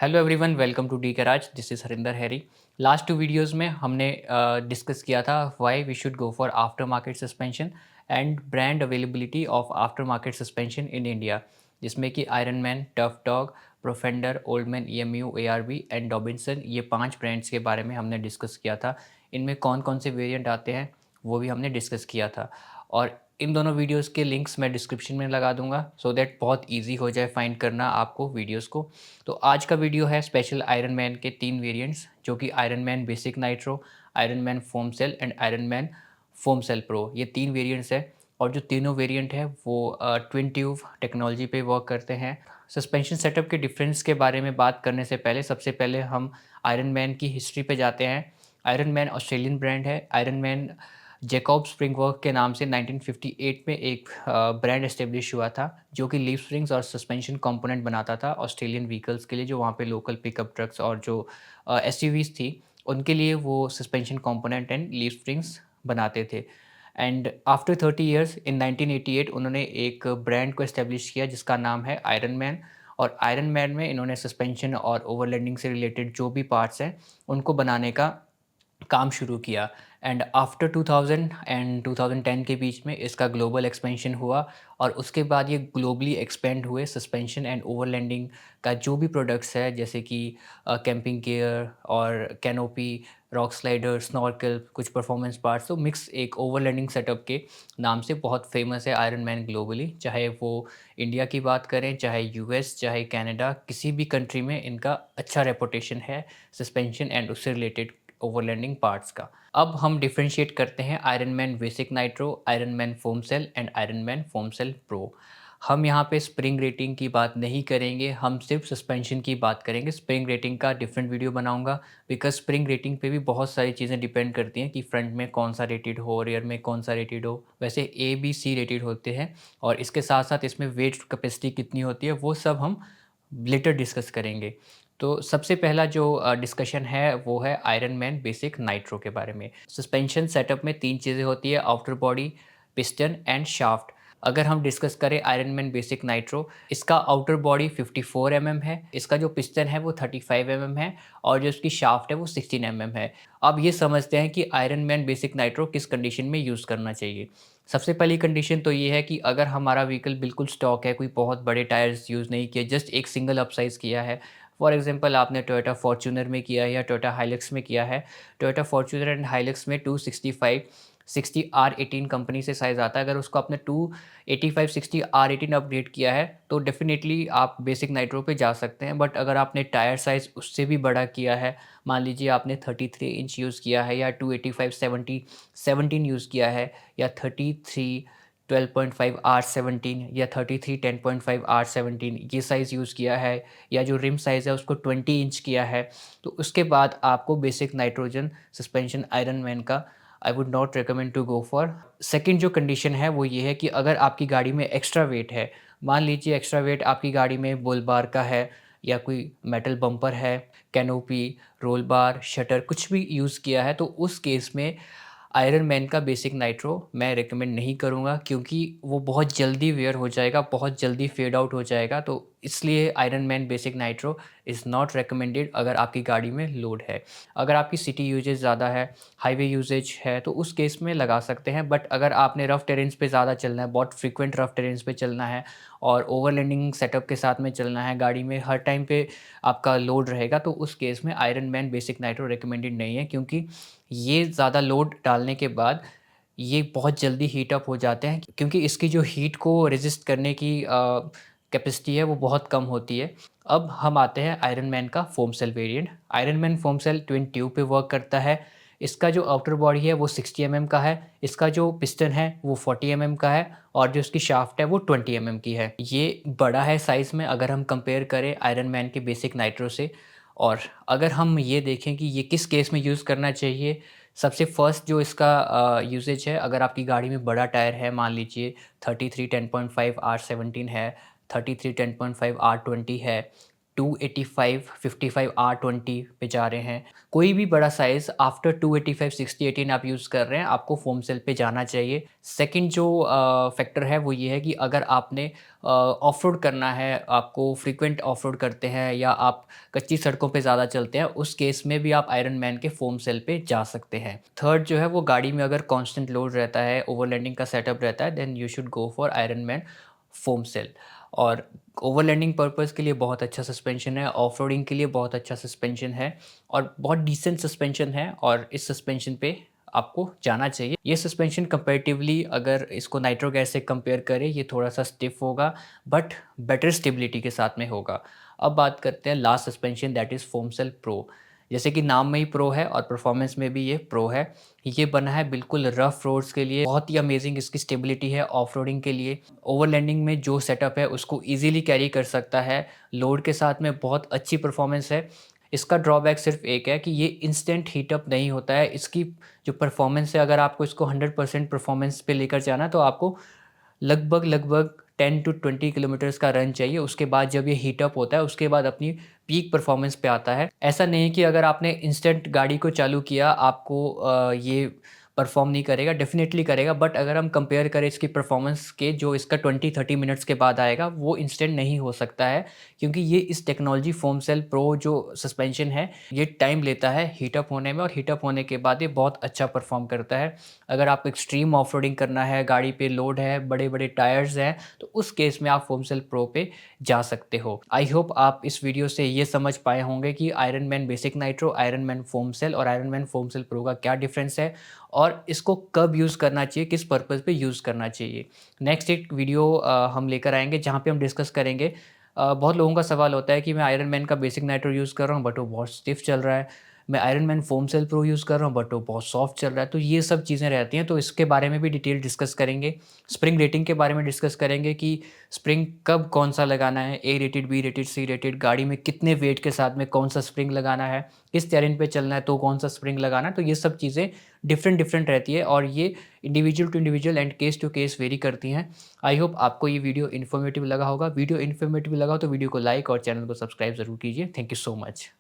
Hello everyone, welcome to the garage. This is Harinder Harry. Last two videos में हमने discuss किया था why we should go for aftermarket suspension and brand availability of aftermarket suspension in India, जिसमें कि iron man, tough dog, profender, old man, EMU, ARB and Dobinson, ये 5 brands के बारे में हमने डिस्कस किया था। इनमें कौन कौन से वेरिएंट आते हैं वो भी हमने डिस्कस किया था, और इन दोनों वीडियोस के लिंक्स मैं डिस्क्रिप्शन में लगा दूंगा सो दैट बहुत ईजी हो जाए फाइंड करना आपको वीडियोस को। तो आज का वीडियो है स्पेशल आयरन मैन के 3 वेरिएंट्स, जो कि iron man basic nitro, iron man foam cell and Iron man foam cell pro. ये 3 वेरिएंट्स है, और जो तीनों वेरिएंट है वो ट्विन ट्यूब टेक्नोलॉजी पे वर्क करते हैं। सस्पेंशन सेटअप के डिफरेंस के बारे में बात करने से पहले सबसे पहले हम आयरन मैन की हिस्ट्री पे जाते हैं। आयरन मैन ऑस्ट्रेलियन ब्रांड है। आयरन मैन जैकब स्प्रिंगवर्क के नाम से 1958 में एक ब्रांड एस्टेब्लिश हुआ था, जो कि लीफ स्प्रिंग्स और सस्पेंशन कंपोनेंट बनाता था ऑस्ट्रेलियन व्हीकल्स के लिए, जो वहाँ पे लोकल पिकअप ट्रक्स और जो एसयूवीज थी उनके लिए वो suspension component and leaf springs बनाते थे। एंड आफ्टर 30 इयर्स इन 1988 उन्होंने एक ब्रांड को एस्टेब्लिश किया जिसका नाम है आयरन मैन। और आयरन मैन में इन्होंने सस्पेंशन और ओवरलैंडिंग से रिलेटेड जो भी पार्ट्स हैं उनको बनाने का काम शुरू किया। एंड आफ्टर 2000 एंड 2010 के बीच में इसका ग्लोबल एक्सपेंशन हुआ, और उसके बाद ये ग्लोबली एक्सपेंड हुए सस्पेंशन एंड ओवरलैंडिंग का जो भी प्रोडक्ट्स है, जैसे कि कैंपिंग गियर और कैनोपी, रॉक स्लाइडर, स्नॉर्कल, कुछ परफॉर्मेंस पार्ट्स। तो मिक्स एक ओवरलैंडिंग सेटअप के नाम से बहुत फेमस है आयरन मैन ग्लोबली। चाहे वो इंडिया की बात करें, चाहे यूएस, चाहे कनाडा, किसी भी कंट्री में इनका अच्छा रेपुटेशन है सस्पेंशन एंड उससे रिलेटेड ओवरलैंडिंग पार्ट्स का। अब हम डिफरेंशिएट करते हैं Iron man basic nitro, iron man foam cell and Iron man foam cell pro. हम यहाँ पे स्प्रिंग रेटिंग की बात नहीं करेंगे, हम सिर्फ सस्पेंशन की बात करेंगे। स्प्रिंग रेटिंग का डिफरेंट वीडियो बनाऊंगा, बिकॉज स्प्रिंग रेटिंग पे भी बहुत सारी चीज़ें डिपेंड करती हैं कि फ्रंट में कौन सा रेटेड हो, रियर में कौन सा रेटेड हो। वैसे ए बी सी रेटेड होते हैं, और इसके साथ साथ इसमें वेट कैपेसिटी कितनी होती है वो सब हम लेटर डिस्कस करेंगे। तो सबसे पहला जो डिस्कशन है वो है आयरन मैन बेसिक नाइट्रो के बारे में। सस्पेंशन सेटअप में 3 चीज़ें होती है, outer body, piston and shaft. अगर हम डिस्कस करें आयरन मैन बेसिक नाइट्रो, इसका आउटर बॉडी 54 है, इसका जो पिस्टन है वो 35 है, और जो इसकी शाफ्ट है वो 16 है। अब ये समझते हैं कि आयरन मैन बेसिक नाइट्रो किस कंडीशन में यूज़ करना चाहिए। सबसे पहली कंडीशन तो ये है कि अगर हमारा व्हीकल बिल्कुल स्टॉक है, कोई बहुत बड़े टायर्स यूज़ नहीं किए, जस्ट एक सिंगल अपसाइज़ किया है। फॉर एग्जांपल आपने टोयोटा फॉर्च्यूनर में किया है या टोयोटा हाइलक्स में किया है। टोयोटा फॉर्च्यूनर एंड हाइलक्स में 265 60 R18 कंपनी से साइज़ आता है। अगर उसको आपने 285 60 R18 अपग्रेड किया है तो डेफिनेटली आप बेसिक नाइट्रो पे जा सकते हैं। बट अगर आपने टायर साइज़ उससे भी बड़ा किया है, मान लीजिए आपने 33 इंच यूज़ किया है, या 285 70 17 यूज़ किया है, या 33 12.5 R17, या 33 10.5 R17 ये साइज़ यूज़ किया है, या जो रिम साइज़ है उसको 20 इंच किया है, तो उसके बाद आपको basic nitrogen suspension iron man का I would not recommend to go for. Second जो कंडीशन है वो ये है कि अगर आपकी गाड़ी में एक्स्ट्रा वेट है, मान लीजिए एक्स्ट्रा वेट आपकी गाड़ी में बुल बार का है, या कोई मेटल बम्पर है, कैनोपी, रोल बार, शटर कुछ भी यूज़ किया है, तो उस केस में आयरन मैन का बेसिक नाइट्रो मैं रिकमेंड नहीं करूँगा, क्योंकि वो बहुत जल्दी वेयर हो जाएगा, बहुत जल्दी फेड आउट हो जाएगा। तो इसलिए iron man basic nitro is not recommended अगर आपकी गाड़ी में लोड है। अगर आपकी सिटी यूजेज ज़्यादा है, हाईवे यूजेज है, तो उस केस में लगा सकते हैं। बट अगर आपने रफ़ टेरेन्स पे ज़्यादा चलना है, बहुत फ्रीक्वेंट रफ़ टेरेन्स पे चलना है, और ओवरलैंडिंग सेटअप के साथ में चलना है, गाड़ी में हर टाइम पे आपका लोड रहेगा, तो उस केस में iron man basic nitro recommended नहीं है, क्योंकि ये ज़्यादा लोड डालने के बाद ये बहुत जल्दी हीट अप हो जाते हैं, क्योंकि इसकी जो हीट को रेज़िस्ट करने की कैपेसिटी है वो बहुत कम होती है। अब हम आते हैं आयरन मैन का foam cell variant. Iron man foam cell twin tube पे वर्क करता है। इसका जो आउटर बॉडी है वो 60 का है, इसका जो पिस्टन है वो 40 का है, और जो इसकी शाफ्ट है वो 20 की है। ये बड़ा है साइज़ में अगर हम कंपेयर करें आयरन मैन के बेसिक नाइट्रो से। और अगर हम ये देखें कि ये किस केस में यूज़ करना चाहिए, सबसे फर्स्ट जो इसका यूसेज है, अगर आपकी गाड़ी में बड़ा टायर है, मान लीजिए 33 10.5 R17 है, 33 10.5 R20 है, 285, 55 R20 पे जा रहे हैं, कोई भी बड़ा साइज़ आफ्टर 285, 60, 18 आप यूज़ कर रहे हैं, आपको फोम सेल पे जाना चाहिए। सेकंड जो फैक्टर है वो ये है कि अगर आपने ऑफ रोड करना है, आपको फ्रीक्वेंट ऑफ रोड करते हैं या आप कच्ची सड़कों पे ज़्यादा चलते हैं, उस केस में भी आप आयरन मैन के फोम सेल पे जा सकते हैं। थर्ड जो है वो गाड़ी में अगर कांस्टेंट लोड रहता है, ओवरलैंडिंग का सेटअप रहता है, then you should go for Iron man foam cell. और ओवरलैंडिंग पर्पस के लिए बहुत अच्छा सस्पेंशन है, ऑफ रोडिंग के लिए बहुत अच्छा सस्पेंशन है और बहुत डिसेंट सस्पेंशन है और इस सस्पेंशन पे आपको जाना चाहिए। ये सस्पेंशन कंपैरेटिवली अगर इसको नाइट्रो गैस से कंपेयर करें, ये थोड़ा सा स्टिफ होगा बट बेटर स्टेबिलिटी के साथ में होगा। अब बात करते हैं last suspension, that is foam cell pro. जैसे कि नाम में ही प्रो है और परफॉर्मेंस में भी ये प्रो है। ये बना है बिल्कुल रफ रोड्स के लिए, बहुत ही अमेजिंग इसकी स्टेबिलिटी है ऑफ रोडिंग के लिए। ओवरलैंडिंग में जो सेटअप है उसको ईजिली कैरी कर सकता है, लोड के साथ में बहुत अच्छी परफॉर्मेंस है। इसका ड्रॉबैक सिर्फ एक है कि ये इंस्टेंट हीटअप नहीं होता है। इसकी जो परफॉर्मेंस है, अगर आपको इसको 100% परफॉर्मेंस पे लेकर जाना है तो आपको लगभग 10 टू 20 किलोमीटर्स का रन चाहिए। उसके बाद जब ये हीटअप होता है उसके बाद अपनी पीक परफॉर्मेंस पे आता है। ऐसा नहीं है कि अगर आपने इंस्टेंट गाड़ी को चालू किया आपको ये परफॉर्म नहीं करेगा, डेफ़िनेटली करेगा। बट अगर हम कंपेयर करें इसकी परफॉर्मेंस के, जो इसका 20-30 मिनट्स के बाद आएगा, वो इंस्टेंट नहीं हो सकता है क्योंकि ये इस टेक्नोलॉजी फोम सेल प्रो जो सस्पेंशन है, ये टाइम लेता है हीटअप होने में और हीटअप होने के बाद ये बहुत अच्छा परफॉर्म करता है। अगर आपको एक्सट्रीम ऑफ रोडिंग करना है, गाड़ी पे लोड है, बड़े-बड़े टायर्स हैं, तो उस केस में आप फोम सेल प्रो पे जा सकते हो। आई होप आप इस वीडियो से ये समझ पाए होंगे कि iron man basic nitro, iron man foam cell और iron man foam cell pro का क्या डिफरेंस है और इसको कब यूज़ करना चाहिए, किस पर्पज़ पे यूज़ करना चाहिए। नेक्स्ट एक वीडियो हम लेकर आएँगे जहाँ पे हम डिस्कस करेंगे। बहुत लोगों का सवाल होता है कि मैं आयरन मैन का बेसिक नाइट्रो यूज़ कर रहा हूँ बट वो बहुत स्टिफ चल रहा है। मैं Iron man foam cell pro use कर रहा हूँ बट वो बहुत सॉफ्ट चल रहा है। तो ये सब चीज़ें रहती हैं, तो इसके बारे में भी डिटेल डिस्कस करेंगे। स्प्रिंग रेटिंग के बारे में डिस्कस करेंगे कि स्प्रिंग कब कौन-सा लगाना है, A rated, B rated, C rated, गाड़ी में कितने वेट के साथ में कौन-सा स्प्रिंग लगाना है, किस टेरेन पे चलना है तो कौन-सा स्प्रिंग लगाना है। तो ये सब चीज़ें डिफरेंट रहती है और ये individual to individual and case to case vary करती हैं। आई होप आपको ये वीडियो इन्फॉर्मेटिव लगा होगा। वीडियो इन्फॉर्मेटिव लगा हो तो वीडियो को लाइक और चैनल को सब्सक्राइब ज़रूर कीजिए। Thank you so much.